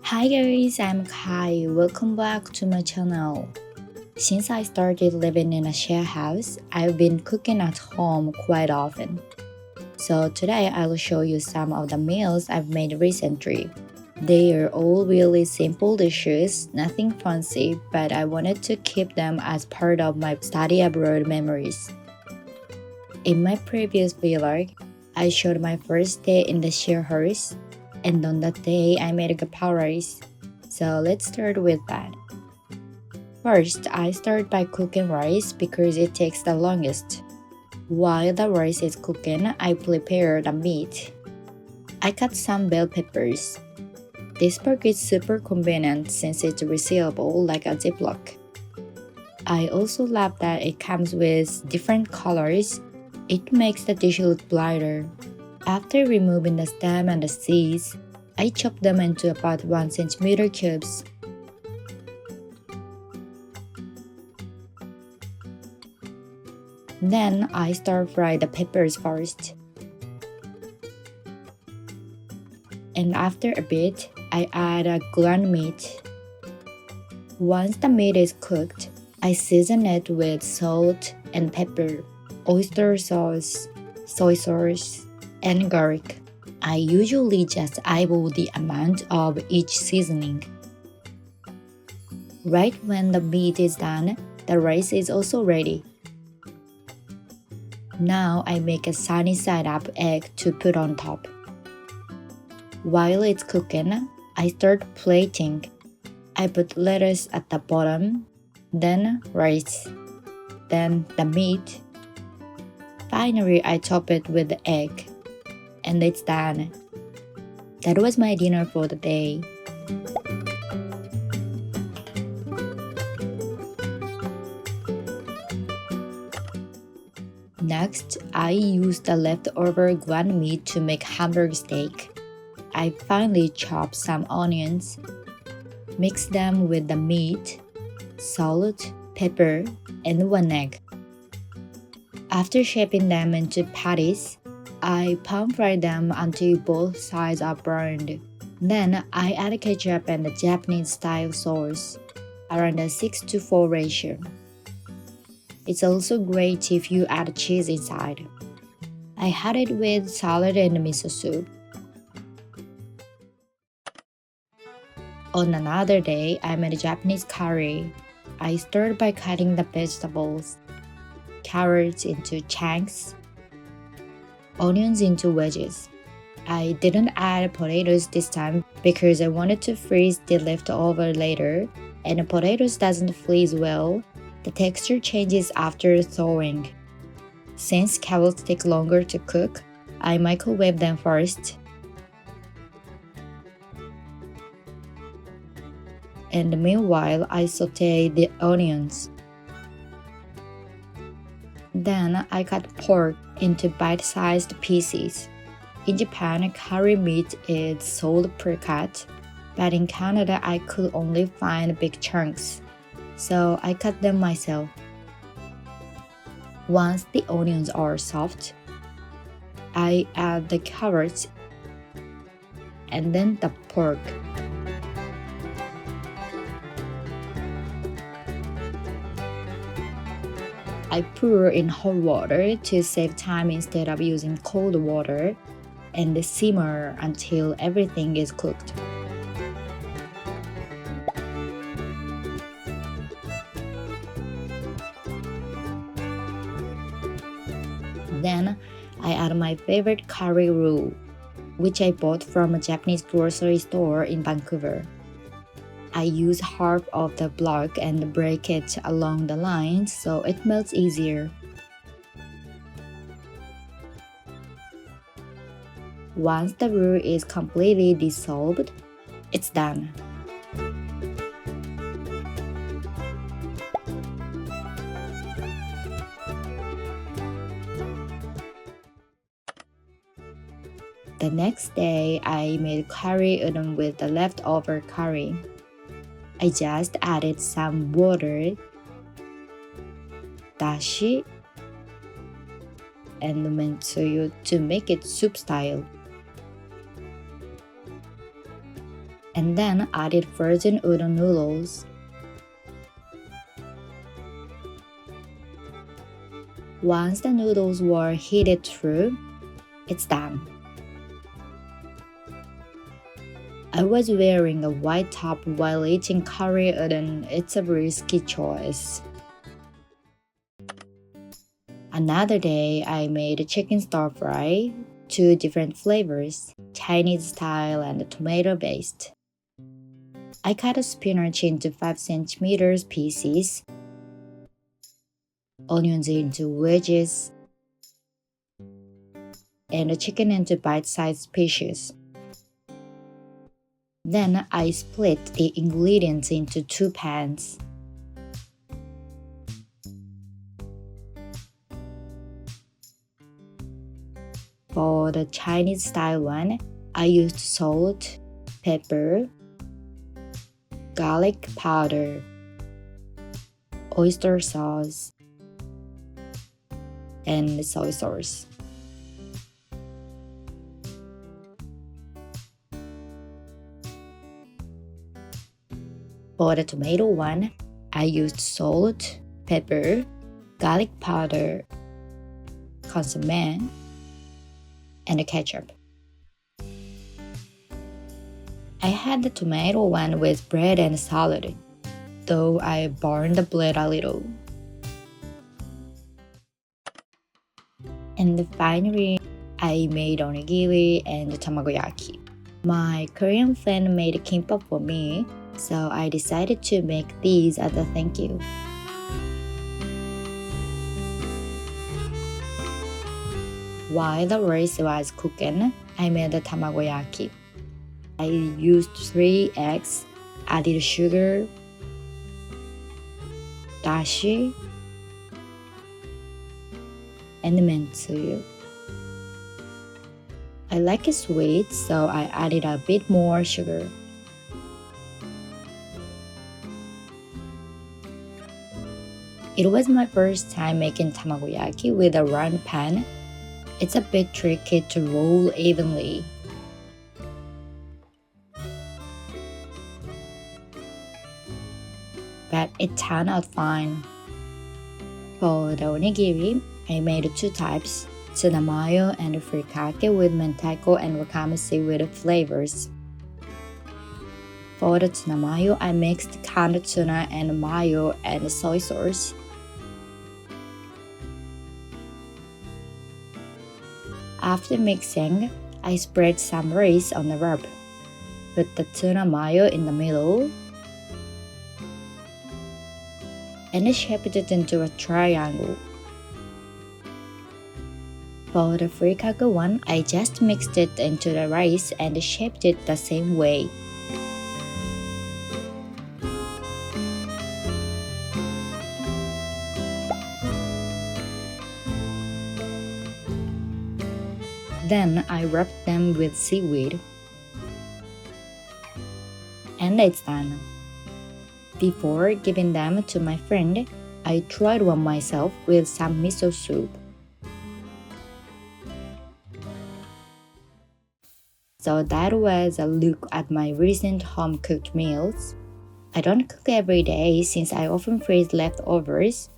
Hi guys, I'm Kai. Welcome back to my channel. Since I started living in a share house, I've been cooking at home quite often. So today I'll show you some of the meals I've made recently. They are all really simple dishes, nothing fancy, but I wanted to keep them as part of my study abroad memories. In my previous vlog, I showed my first day in the share house, and on that day I made a Gapao rice. So let's start with that. First, I start by cooking rice because it takes the longest. While the rice is cooking, I prepare the meat. I cut some bell peppers. This pork is super convenient since it's resealable like a Ziploc. I also love that it comes with different colors. It makes the dish look brighter. After removing the stem and the seeds, I chop them into about 1 cm cubes. Then I stir-fry the peppers first. And after a bit, I add a ground meat. Once the meat is cooked, I season it with salt and pepper, oyster sauce, soy sauce, and garlic. I usually just eyeball the amount of each seasoning. Right when the meat is done, the rice is also ready. Now I make a sunny side up egg to put on top. While it's cooking, I start plating. I put lettuce at the bottom, then rice, then the meat. Finally, I top it with the egg, and it's done. That was my dinner for the day. Next, I used the leftover ground meat to make hamburger steak. I finely chopped some onions, mixed them with the meat, salt, pepper, and 1 egg. After shaping them into patties, I pan-fry them until both sides are burned. Then I add ketchup and the Japanese-style sauce, around a 6:4 ratio. It's also great if you add cheese inside. I had it with salad and miso soup. On another day, I made a Japanese curry. I started by cutting the vegetables, carrots into chunks, onions into wedges. I didn't add potatoes this time because I wanted to freeze the leftover later, and potatoes doesn't freeze well. The texture changes after thawing. Since carrots take longer to cook, I microwave them first. And meanwhile, I saute the onions. Then I cut pork into bite-sized pieces. In Japan, curry meat is sold pre-cut, but in Canada I could only find big chunks, so I cut them myself. Once the onions are soft, I add the carrots and then the pork. I pour in hot water to save time instead of using cold water, and simmer until everything is cooked. Then I add my favorite curry roux, which I bought from a Japanese grocery store in Vancouver. I use half of the block and break it along the lines so it melts easier. Once the roux is completely dissolved, it's done. The next day, I made curry udon with the leftover curry. I just added some water, dashi, and mentsuyu to make it soup style. and then added frozen udon noodles. Once the noodles were heated through, it's done. I was wearing a white top while eating curry udon. It's a risky choice. Another day, I made a chicken stir fry, 2 different flavors, Chinese style and tomato based. I cut a spinach into 5 centimeters pieces, onions into wedges, and the chicken into bite-sized pieces. Then I split the ingredients into 2 pans. For the Chinese style one, I used salt, pepper, garlic powder, oyster sauce, and soy sauce. For the tomato one, I used salt, pepper, garlic powder, consommé, and ketchup. I had the tomato one with bread and salad, though I burned the bread a little. And finally, I made onigiri and tamagoyaki. My Korean friend made kimbap for me, so I decided to make these as a thank you. While the rice was cooking, I made the tamagoyaki. I used 3 eggs, added sugar, dashi, and mentsuyu. I like it sweet, so I added a bit more sugar. It was my first time making tamagoyaki with a round pan. It's a bit tricky to roll evenly. But it turned out fine. For the onigiri, I made 2 types, tuna mayo and furikake with mentaiko and wakame seaweed flavors. For the tuna mayo, I mixed canned tuna and mayo and soy sauce. After mixing, I spread some rice on the wrap. Put the tuna mayo in the middle and shaped it into a triangle. For the furikake one, I just mixed it into the rice and shaped it the same way. Then I wrapped them with seaweed. And it's done. Before giving them to my friend, I tried one myself with some miso soup. So that was a look at my recent home-cooked meals. I don't cook every day since I often freeze leftovers,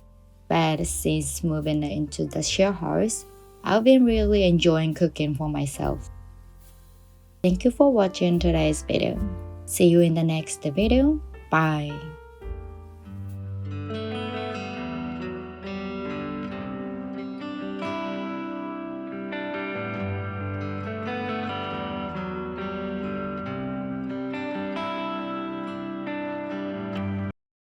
but since moving into the share house, I've been really enjoying cooking for myself. Thank you for watching today's video. See you in the next video. Bye.